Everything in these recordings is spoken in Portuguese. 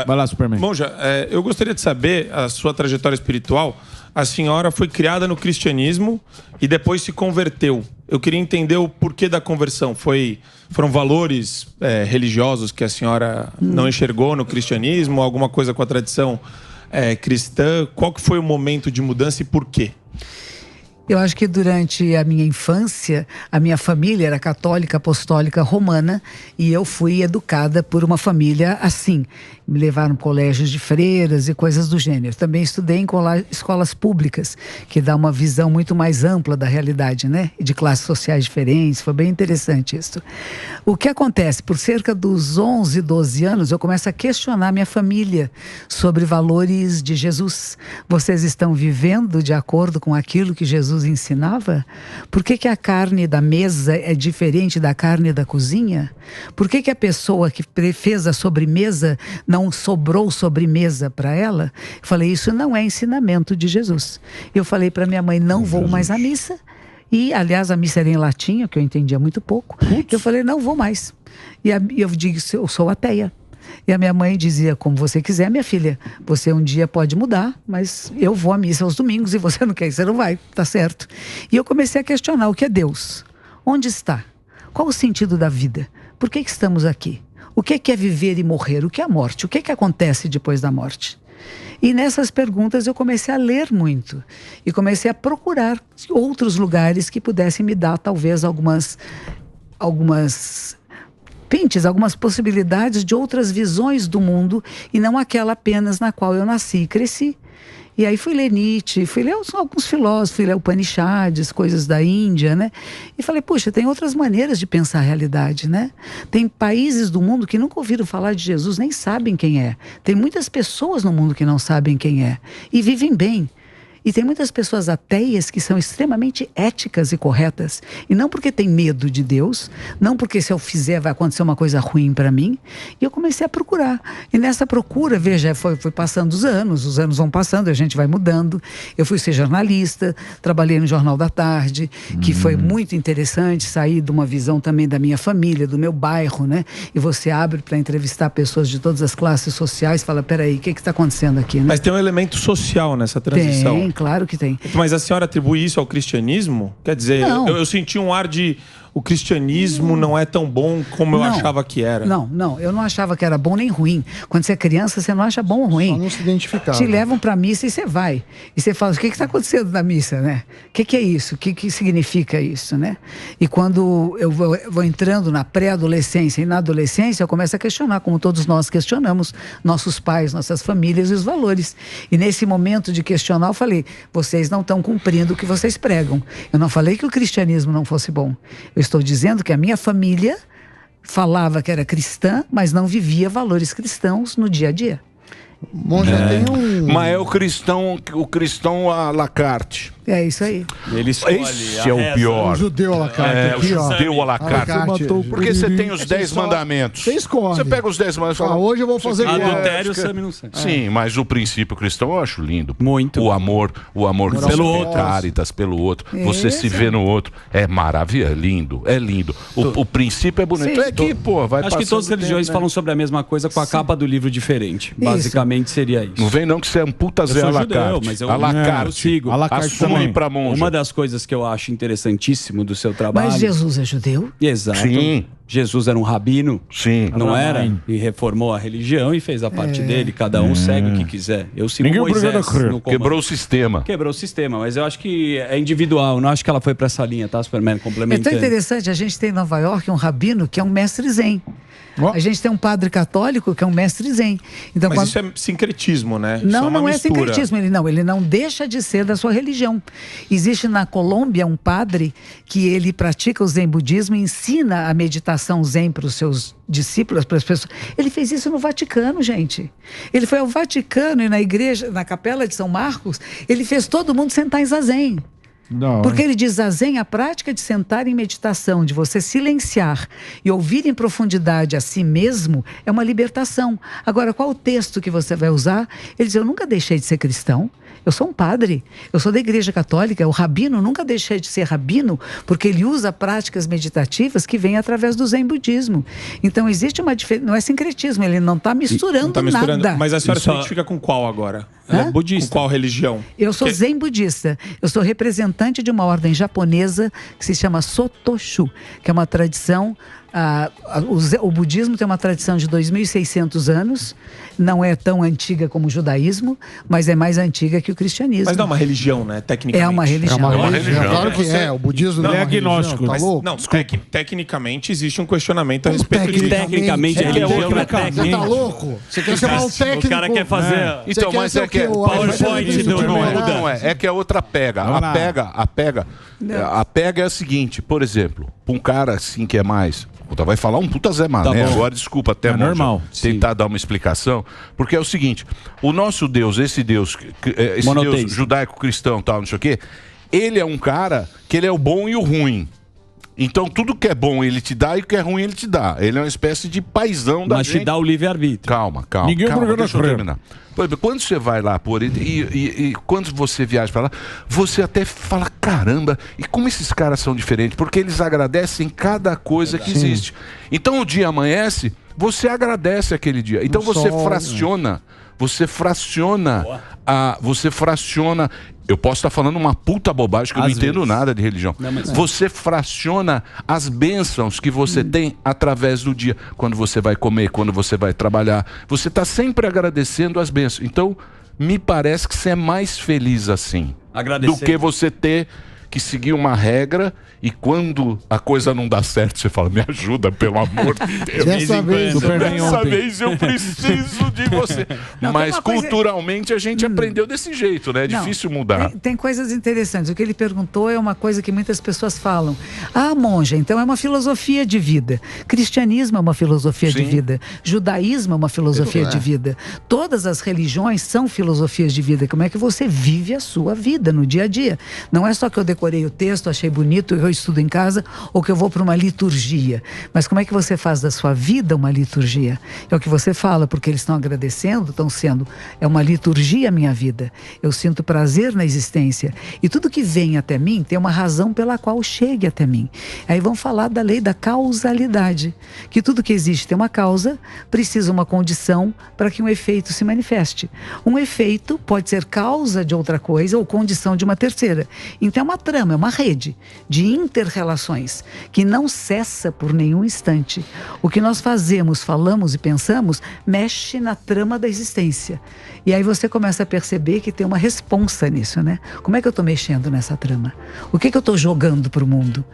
Vai lá, Superman. Monja, eu gostaria de saber a sua trajetória espiritual. A senhora foi criada no cristianismo e depois se converteu. Eu queria entender o porquê da conversão. Foram valores religiosos que a senhora não enxergou no cristianismo? Alguma coisa com a tradição cristã? Qual que foi o momento de mudança e por quê? Eu acho que durante a minha infância, a minha família era católica, apostólica, romana, e eu fui educada por uma família assim. Me levaram colégios de freiras e coisas do gênero. Também estudei em escolas públicas, que dá uma visão muito mais ampla da realidade, né? E de classes sociais diferentes. Foi bem interessante isso. O que acontece? Por cerca dos 11, 12 anos, eu começo a questionar minha família sobre valores de Jesus. Vocês estão vivendo de acordo com aquilo que Jesus ensinava? Por que a carne da mesa é diferente da carne da cozinha? Por que a pessoa que fez a sobremesa não sobrou sobremesa para ela? Eu falei, isso não é ensinamento de Jesus. Eu falei para minha mãe, não vou mais à missa. E, aliás, a missa era em latim, que eu entendia muito pouco. Eu falei, não vou mais. E eu digo, eu sou ateia. E a minha mãe dizia, como você quiser, minha filha, você um dia pode mudar, mas eu vou à missa aos domingos e você não quer, você não vai, tá certo. E eu comecei a questionar o que é Deus. Onde está? Qual o sentido da vida? Por que estamos aqui? O que é viver e morrer? O que é a morte? O que acontece depois da morte? E nessas perguntas eu comecei a ler muito. E comecei a procurar outros lugares que pudessem me dar talvez algumas possibilidades de outras visões do mundo e não aquela apenas na qual eu nasci e cresci. E aí fui ler Nietzsche, fui ler alguns filósofos, fui ler Upanishads, coisas da Índia, né? E falei, puxa, tem outras maneiras de pensar a realidade, né? Tem países do mundo que nunca ouviram falar de Jesus, nem sabem quem é. Tem muitas pessoas no mundo que não sabem quem é e vivem bem. E tem muitas pessoas ateias que são extremamente éticas e corretas. E não porque tem medo de Deus, não porque se eu fizer vai acontecer uma coisa ruim para mim. E eu comecei a procurar. E nessa procura, veja, foi passando os anos vão passando, a gente vai mudando. Eu fui ser jornalista, trabalhei no Jornal da Tarde, que foi muito interessante, sair de uma visão também da minha família, do meu bairro, né? E você abre para entrevistar pessoas de todas as classes sociais, fala, peraí, o que está acontecendo aqui, né? Mas tem um elemento social nessa transição. Tem, claro que tem. Mas a senhora atribui isso ao cristianismo? Quer dizer, eu senti um ar de... O cristianismo não é tão bom como eu achava que era. Não, eu não achava que era bom nem ruim. Quando você é criança, você não acha bom ou ruim. Só não se identificava. Te levam para a missa e você vai. E você fala, o que está acontecendo na missa, né? O que é isso? O que significa isso, né? E quando eu vou entrando na pré-adolescência e na adolescência, eu começo a questionar, como todos nós questionamos, nossos pais, nossas famílias e os valores. E nesse momento de questionar, eu falei, vocês não estão cumprindo o que vocês pregam. Eu não falei que o cristianismo não fosse bom. Eu estou dizendo que a minha família falava que era cristã, mas não vivia valores cristãos no dia a dia. Monja, tem um... Mas é o cristão à la carte. É isso aí. Ele escolhe. Esse é o pior. O judeu à la carte. O judeu à la carte. Porque você tem os 10 mandamentos. Você escolhe. Você pega os 10 mandamentos e fala... hoje eu vou fazer adultério, você não sei. Sim, mas o princípio cristão eu acho lindo. Muito. O amor pelo outro. Caritas, pelo outro. Você se vê no outro. É maravilha, é lindo. É lindo. O princípio é bonito. Sim, é que, pô, vai acho que todas as religiões falam sobre a mesma coisa com a capa do livro diferente. Basicamente seria isso. Não vem não que você é um puta Zé à la carte. Mas eu sigo. Assume pra monja. Uma das coisas que eu acho interessantíssimo do seu trabalho... Mas Jesus é judeu? Exato. Sim. Jesus era um rabino, não era? E reformou a religião e fez a parte dele. Cada um segue o que quiser. Eu sigo Moisés no comando. Quebrou o sistema. Quebrou o sistema, mas eu acho que é individual. Não acho que ela foi pra essa linha, tá, Superman? Complementando. É tão interessante, a gente tem em Nova York um rabino que é um mestre zen. A gente tem um padre católico que é um mestre zen. Então, mas isso é sincretismo, né? Não é sincretismo. Ele não deixa de ser da sua religião. Existe na Colômbia um padre que ele pratica o zen budismo e ensina a meditação zen para os seus discípulos, para as pessoas. Ele fez isso no Vaticano, gente. Ele foi ao Vaticano e na igreja, na capela de São Marcos, ele fez todo mundo sentar em zazen. Porque ele diz, zazen, a prática de sentar em meditação, de você silenciar e ouvir em profundidade a si mesmo, é uma libertação. Agora, qual o texto que você vai usar? Ele diz, eu nunca deixei de ser cristão, Eu sou um padre, eu sou da Igreja Católica. O rabino nunca deixa de ser rabino porque ele usa práticas meditativas que vêm através do Zen budismo. Então existe uma diferença, não é sincretismo, ele não está misturando, nada. Mas a senhora se identifica com qual agora? Ela é budista. Com qual religião? Eu sou Zen budista. Eu sou representante de uma ordem japonesa que se chama Sotoshu, que é uma tradição... o budismo tem uma tradição de 2.600 anos, não é tão antiga como o judaísmo, mas é mais antiga que o cristianismo. Mas não é uma religião, né? Tecnicamente. É uma religião. É uma religião. Claro que é. O budismo não é agnóstico. Tá louco? Não, tecnicamente existe um questionamento a respeito disso. Tecnicamente, a religião não é técnica. Você tá louco? Você quer chamar o técnico? O cara quer fazer... Então, mas é que é PowerPoint não é. É que é outra pega. A pega é a seguinte, por exemplo, um cara assim que é mais... Puta, vai falar um puta Zé Mané. Agora, desculpa até normal. Tentar dar uma explicação, porque é o seguinte, o nosso Deus, esse Deus judaico-cristão, tal, não sei o quê, ele é um cara que ele é o bom e o ruim. Então, tudo que é bom ele te dá e o que é ruim ele te dá. Ele é uma espécie de paizão da gente. Mas te dá o livre-arbítrio. Calma. Ninguém Deixa eu terminar. Quando você vai lá e quando você viaja para lá, você até fala, caramba, e como esses caras são diferentes? Porque eles agradecem cada coisa que existe. Então, o dia amanhece, você agradece aquele dia. Então, você fraciona. Eu posso estar falando uma puta bobagem que eu não entendo nada de religião. Você fraciona as bênçãos que você tem através do dia. Quando você vai comer, quando você vai trabalhar. Você está sempre agradecendo as bênçãos. Então, me parece que você é mais feliz assim. Do que você ter que seguir uma regra e quando a coisa não dá certo, você fala, me ajuda, pelo amor de Deus. Dessa vez eu preciso de você. Mas culturalmente a gente aprendeu desse jeito, né? É difícil mudar. Tem coisas interessantes. O que ele perguntou é uma coisa que muitas pessoas falam. Monja, então é uma filosofia de vida. Cristianismo é uma filosofia de vida. Judaísmo é uma filosofia de vida. Todas as religiões são filosofias de vida. Como é que você vive a sua vida no dia a dia? Não é só que eu decorei o texto, achei bonito, eu estudo em casa, ou que eu vou para uma liturgia. Mas como é que você faz da sua vida uma liturgia? É o que você fala, porque eles estão agradecendo, estão sendo, é uma liturgia a minha vida. Eu sinto prazer na existência. E tudo que vem até mim tem uma razão pela qual chegue até mim. Aí vão falar da lei da causalidade, que tudo que existe tem uma causa, precisa uma condição para que um efeito se manifeste. Um efeito pode ser causa de outra coisa ou condição de uma terceira. Então é uma trama, é uma rede de inter-relações que não cessa por nenhum instante. O que nós fazemos, falamos e pensamos mexe na trama da existência. E aí você começa a perceber que tem uma responsa nisso, né? Como é que eu estou mexendo nessa trama? O que eu estou jogando para o mundo?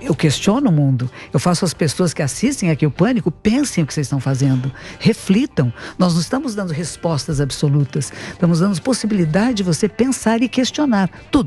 Eu questiono o mundo. Eu faço as pessoas que assistem aqui o Pânico pensem o que vocês estão fazendo. Reflitam. Nós não estamos dando respostas absolutas. Estamos dando possibilidade de você pensar e questionar tudo.